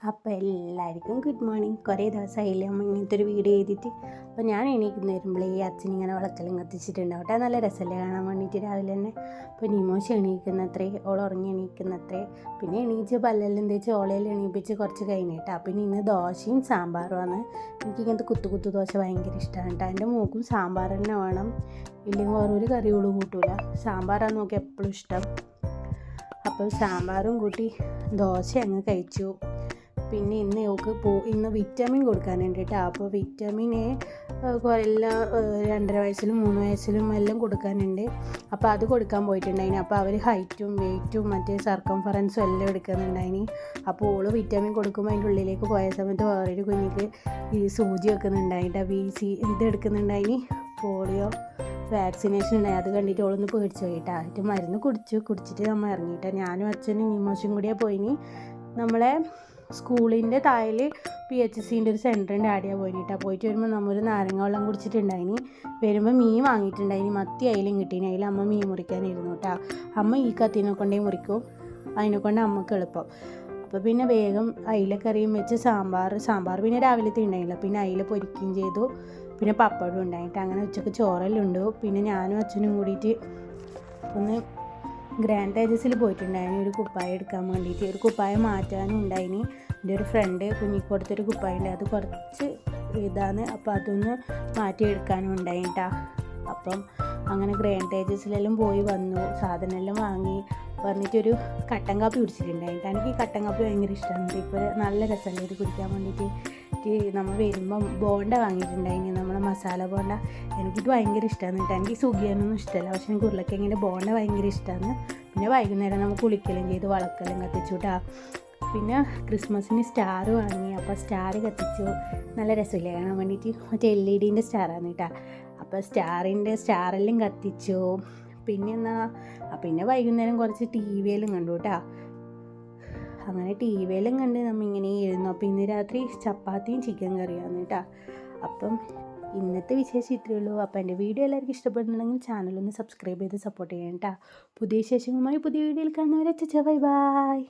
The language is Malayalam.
അപ്പോൾ എല്ലാവർക്കും ഗുഡ് മോർണിംഗ്. കുറേ ദിവസമായില്ലേ അമ്മ ഇങ്ങനത്തെ ഒരു വീഡിയോ ചെയ്തിട്ട്. അപ്പോൾ ഞാൻ എണീക്കുന്ന വരുമ്പോഴേ ഈ അച്ഛൻ ഇങ്ങനെ വിളക്കെല്ലാം കത്തിച്ചിട്ടുണ്ടാവും കേട്ടോ. നല്ല രസമല്ലേ കാണാൻ വേണ്ടിയിട്ട് രാവിലെ തന്നെ. അപ്പോൾ നിമോശ എണീക്കുന്നത്രേ, ഓൾ ഉറങ്ങി എണീക്കുന്നത്രേ. പിന്നെ എണീച്ച് പല്ലെല്ലാം തേച്ച് ഓളയിൽ എണീപ്പിച്ച് കുറച്ച് കഴിഞ്ഞിട്ടാ. പിന്നെ ഇന്ന് ദോശയും സാമ്പാറുമാണ്. എനിക്കിങ്ങനത്തെ കുത്തു ദോശ ഭയങ്കര ഇഷ്ടമാണ് കേട്ടോ. എൻ്റെ മൂക്കും സാമ്പാർ തന്നെ വേണം, ഇല്ലെങ്കിൽ വേറൊരു കറിയോട് കൂട്ടൂല. സാമ്പാറാണ് നോക്കി എപ്പോഴും ഇഷ്ടം. അപ്പോൾ സാമ്പാറും കൂട്ടി ദോശ അങ്ങ് കഴിച്ചു. പിന്നെ ഇന്ന് ഇന്ന് വിറ്റാമിൻ കൊടുക്കാനുണ്ട് കേട്ടോ. അപ്പോൾ വിറ്റാമിനെ എല്ലാം 2.5 വയസ്സിലും 3 വയസ്സിലും എല്ലാം കൊടുക്കാനുണ്ട്. അപ്പോൾ അത് കൊടുക്കാൻ പോയിട്ടുണ്ടായിന്. അപ്പോൾ അവർ ഹൈറ്റും വെയ്റ്റും മറ്റേ സർക്കംഫറൻസും എല്ലാം എടുക്കുന്നുണ്ടായിന്. അപ്പോൾ ഓള് വിറ്റാമിൻ കൊടുക്കുമ്പോൾ അതിൻ്റെ ഉള്ളിലേക്ക് പോയ സമയത്ത് വേറൊരു കുഞ്ഞിക്ക് ഈ സൂചി വെക്കുന്നുണ്ടായിട്ടാ. ഇത് എടുക്കുന്നുണ്ടായിന്, പോളിയോ വാക്സിനേഷൻ ഉണ്ടായി. അത് കണ്ടിട്ട് ഓളൊന്ന് പേടിച്ചു പോയിട്ടാ. എന്നിട്ട് മരുന്ന് കുടിച്ചിട്ട് നമ്മൾ ഇറങ്ങിയിട്ടാ. ഞാനും അച്ഛനും നിമോശം കൂടിയാണ് പോയിന്. നമ്മളെ സ്കൂളിൻ്റെ താഴെ PHCൻ്റെ ഒരു സെൻറ്ററിൻ്റെ ആടിയാണ് പോയിട്ടാ. പോയിട്ട് വരുമ്പോൾ നമ്മൾ നാരങ്ങ വെള്ളം കുടിച്ചിട്ടുണ്ടായിന്. വരുമ്പോൾ മീൻ വാങ്ങിയിട്ടുണ്ടായിന്, മത്തി അയിലും കിട്ടീന്. അതിൽ അമ്മ മീൻ മുറിക്കാനിരുന്നു കേട്ടോ. അമ്മ ഈ കത്തിനെ കൊണ്ടേ മുറിക്കും, അതിനെക്കൊണ്ട് അമ്മക്ക് എളുപ്പം. അപ്പോൾ പിന്നെ വേഗം അയിലക്കറിയും വെച്ച് സാമ്പാർ പിന്നെ രാവിലത്തെ ഉണ്ടായില്ല. പിന്നെ അയില പൊരിക്കുകയും ചെയ്തു. പിന്നെ പപ്പടം ഉണ്ടായിട്ട് അങ്ങനെ ഉച്ചക്ക് ചോറെല്ലാം ഉണ്ട്. പിന്നെ ഞാനും അച്ഛനും കൂടിയിട്ട് ഒന്ന് ഗ്രാൻഡ് തേജസിൽ പോയിട്ടുണ്ടായിന് ഒരു കുപ്പായം എടുക്കാൻ വേണ്ടിയിട്ട്. ഒരു കുപ്പായം മാറ്റാനും ഉണ്ടായിന്. എൻ്റെ ഒരു ഫ്രണ്ട് കുഞ്ഞിക്ക് കൊടുത്തൊരു കുപ്പായം ഉണ്ട്, അത് കുറച്ച് ഇതാണ്. അപ്പോൾ അതൊന്ന് മാറ്റിയെടുക്കാനും ഉണ്ടായിട്ടാ. അപ്പം അങ്ങനെ ഗ്രാൻഡ് തേജസിലെല്ലാം പോയി വന്നു, സാധനമെല്ലാം വാങ്ങി പറഞ്ഞിട്ടൊരു കട്ടൻ കാപ്പി കുടിച്ചിട്ടുണ്ടായിട്ടാ. എനിക്ക് ഈ കട്ടൻ കാപ്പി ഭയങ്കര ഇഷ്ടമാണ്. ഇപ്പോൾ നല്ല രസമല്ലേ ഇത് കുടിക്കാൻ വേണ്ടിയിട്ട്. നമ്മൾ വരുമ്പം ബോണ്ട വാങ്ങിയിട്ടുണ്ടായിന്, നമ്മളെ മസാല ബോണ്ട. എനിക്കിത് ഭയങ്കര ഇഷ്ടമാണ് കേട്ടോ. എനിക്ക് സുഖിയാനൊന്നും ഇഷ്ടമല്ല, പക്ഷേ എനിക്ക് ഉരുളക്കിഴങ്ങിൻ്റെ ബോണ്ട ഭയങ്കര ഇഷ്ടമാണ്. പിന്നെ വൈകുന്നേരം നമ്മൾ കുളിക്കലും ചെയ്ത് വളക്കെല്ലാം കത്തിച്ചു കേട്ടോ. പിന്നെ ക്രിസ്മസിന് സ്റ്റാർ വാങ്ങി. അപ്പോൾ സ്റ്റാർ കത്തിച്ചു, നല്ല രസമില്ലേ കാണാൻ വേണ്ടിയിട്ട്. മറ്റേ LED സ്റ്റാറാണ് കേട്ടോ. അപ്പോൾ സ്റ്റാറെല്ലാം കത്തിച്ചു. പിന്നെ വൈകുന്നേരം കുറച്ച് TV എല്ലാം കണ്ടു കേട്ടോ. അങ്ങനെ TV എല്ലാം കണ്ട് നമ്മൾ ഇങ്ങനെ ഇരുന്നു. അപ്പോൾ ഇന്ന് രാത്രി ചപ്പാത്തിയും ചിക്കൻ കറിയാണ് കേട്ടോ. അപ്പം ഇന്നത്തെ വിശേഷം ഇത്രയേ ഉള്ളൂ. അപ്പോൾ എൻ്റെ വീഡിയോ എല്ലാവർക്കും ഇഷ്ടപ്പെടുന്നുണ്ടെങ്കിൽ ചാനലൊന്ന് സബ്സ്ക്രൈബ് ചെയ്ത് സപ്പോർട്ട് ചെയ്യണം കേട്ടോ. പുതിയ വിശേഷങ്ങളുമായി പുതിയ വീഡിയോയിൽ കാണുന്നവരെ ബൈ ബൈ.